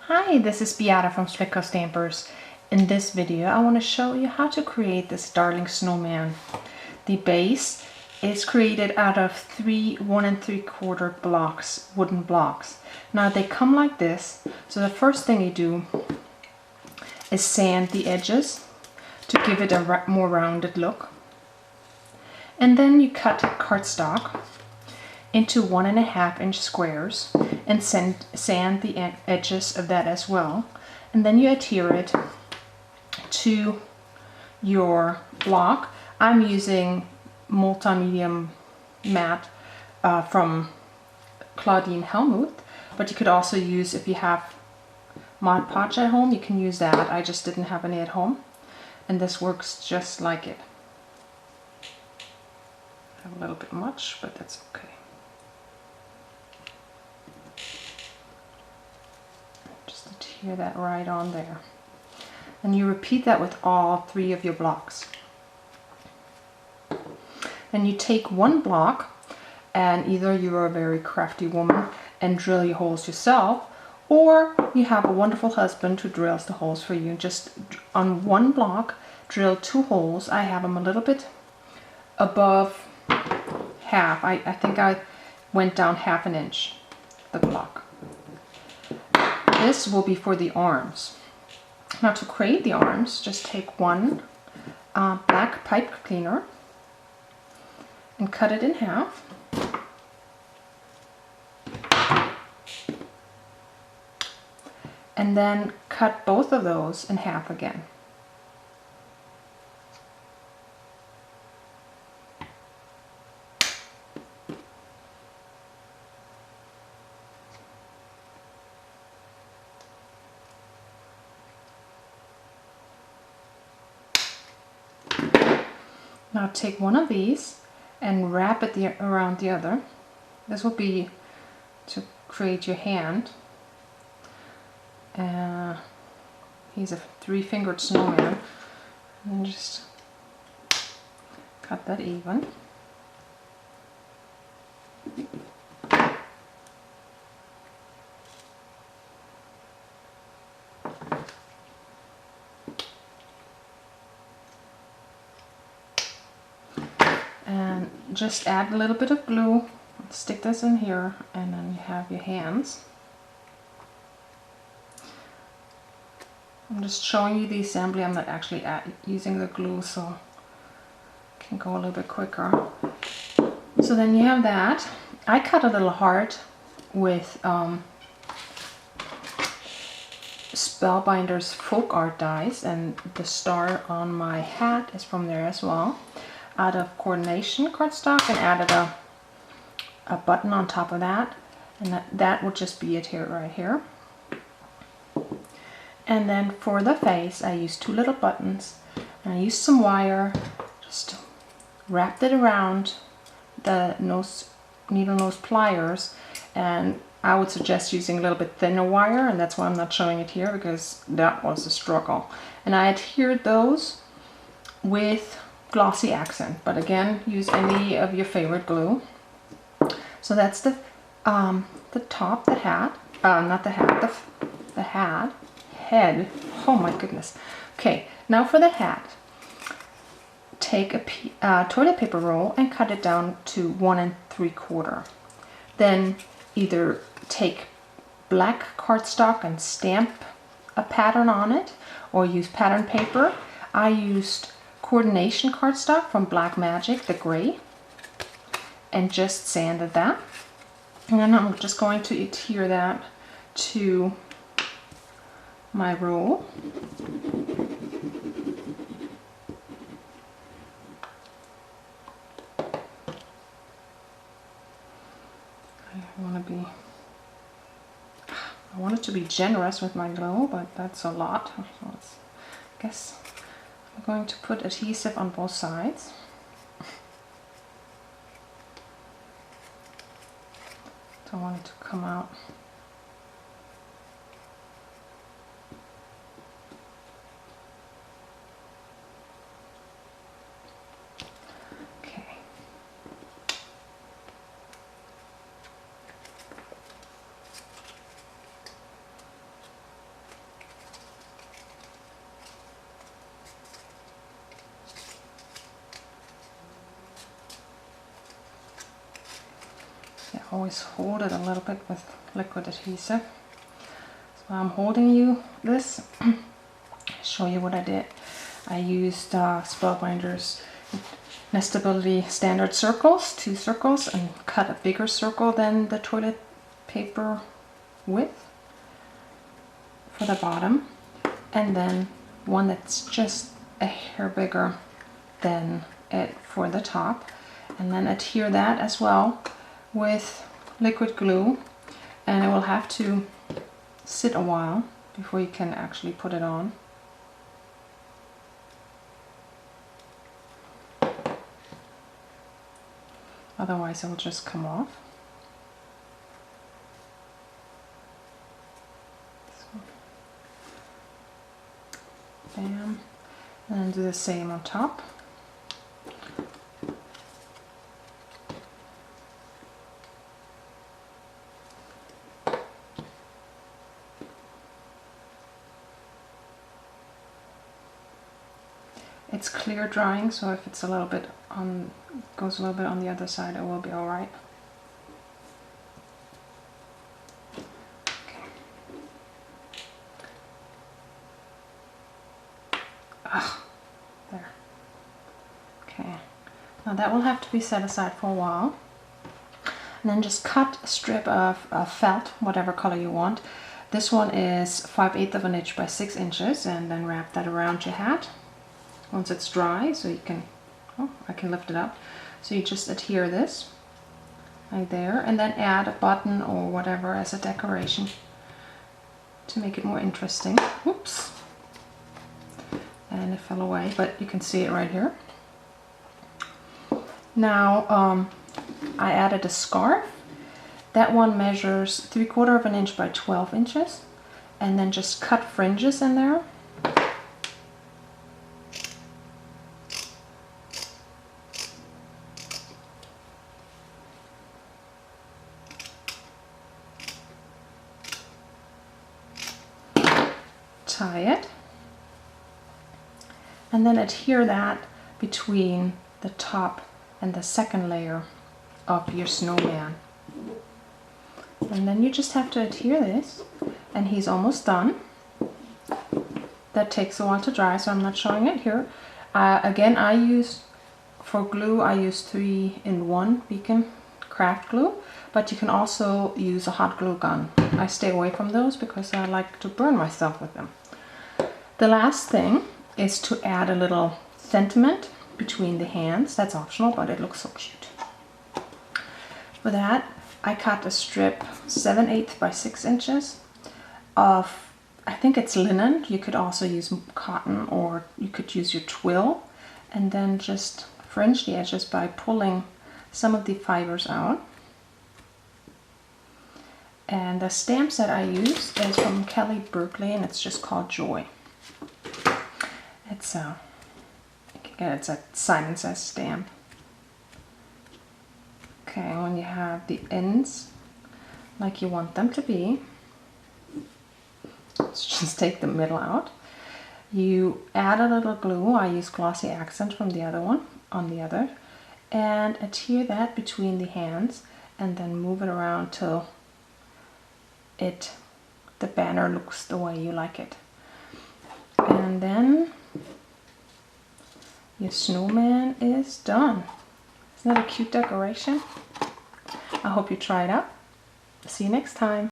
Hi, this is Beata from Splitcoaststampers. In this video, I want to show you how to create this darling snowman. The base is created out of 3 1 3/4 blocks, wooden blocks. Now they come like this. So the first thing you do is sand the edges to give it a more rounded look. And then you cut cardstock into 1.5-inch squares and sand the edges of that as well. And then you adhere it to your block. I'm using multi-medium matte from Claudine Helmuth, but you could also use, if you have Mod Podge at home, you can use that. I just didn't have any at home, and this works just like it. I have a little bit much, but that's okay. Adhere that right on there. And you repeat that with all 3 of your blocks. Then you take one block, and either you're a very crafty woman and drill your holes yourself, or you have a wonderful husband who drills the holes for you. Just on one block, drill 2 holes. I have them a little bit above half. I think I went down 1/2 inch, the block. This will be for the arms. Now to create the arms, just take one black pipe cleaner and cut it in half. And then cut both of those in half again. Now take one of these and wrap it around the other. This will be to create your hand. He's a 3-fingered snowman. And just cut that even. And just add a little bit of glue, stick this in here, and then you have your hands. I'm just showing you the assembly. I'm not actually using the glue, so it can go a little bit quicker. So then you have that. I cut a little heart with Spellbinder's folk art dies, and the star on my hat is from there as well. Out of coordination cardstock, and added a button on top of that, and that will just be it here, right here. And then for the face, I used 2 little buttons, and I used some wire, just wrapped it around the needle nose pliers, and I would suggest using a little bit thinner wire, and that's why I'm not showing it here, because that was a struggle. And I adhered those with glossy accent, but again, use any of your favorite glue. So that's the top, the hat, not the hat, the hat, head. Oh my goodness. Okay, now for the hat. Take a toilet paper roll and cut it down to 1 3/4. Then either take black cardstock and stamp a pattern on it, or use pattern paper. I used coordination cardstock from Black Magic, the gray, and just sanded that. And then I'm just going to adhere that to my roll. I want it to be generous with my glue, but that's a lot. So I guess I'm going to put adhesive on both sides. Don't want it to come out. Okay. always hold it a little bit with liquid adhesive. So I'm holding you this. Show you what I did. I used Spellbinder's Nestability Standard Circles, 2 circles, and cut a bigger circle than the toilet paper width for the bottom, and then one that's just a hair bigger than it for the top, and then adhere that as well with liquid glue, and it will have to sit a while before you can actually put it on. Otherwise it will just come off. So, bam. And then do the same on top. It's clear drying, so if it's a little bit on, goes a little bit on the other side, it will be all right. Okay. There. Okay. Now that will have to be set aside for a while. And then just cut a strip of felt, whatever color you want. This one is 5/8 of an inch by 6 inches, and then wrap that around your hat. Once it's dry, so you can, oh, I can lift it up. So you just adhere this like there, and then add a button or whatever as a decoration to make it more interesting. Oops. And it fell away, but you can see it right here. Now I added a scarf. That one measures 3/4 of an inch by 12 inches, and then just cut fringes in there. Tie it, and then adhere that between the top and the second layer of your snowman. And then you just have to adhere this, and he's almost done. That takes a while to dry, so I'm not showing it here. Again, I use, for glue, I use 3-in-1 Beacon craft glue, but you can also use a hot glue gun. I stay away from those because I like to burn myself with them. The last thing is to add a little sentiment between the hands. That's optional, but it looks so cute. For that, I cut a strip 7/8 by 6 inches of, I think it's linen. You could also use cotton, or you could use your twill, and then just fringe the edges by pulling some of the fibers out. And the stamp set I use is from Kelly Berkeley, and it's just called Joy. It's a Simon Says stamp. Okay, when you have the ends like you want them to be, let's just take the middle out. You add a little glue. I use Glossy Accent from the other one on the other, and adhere that between the hands, and then move it around till the banner looks the way you like it. And then your snowman is done. Isn't that a cute decoration? I hope you try it out. See you next time.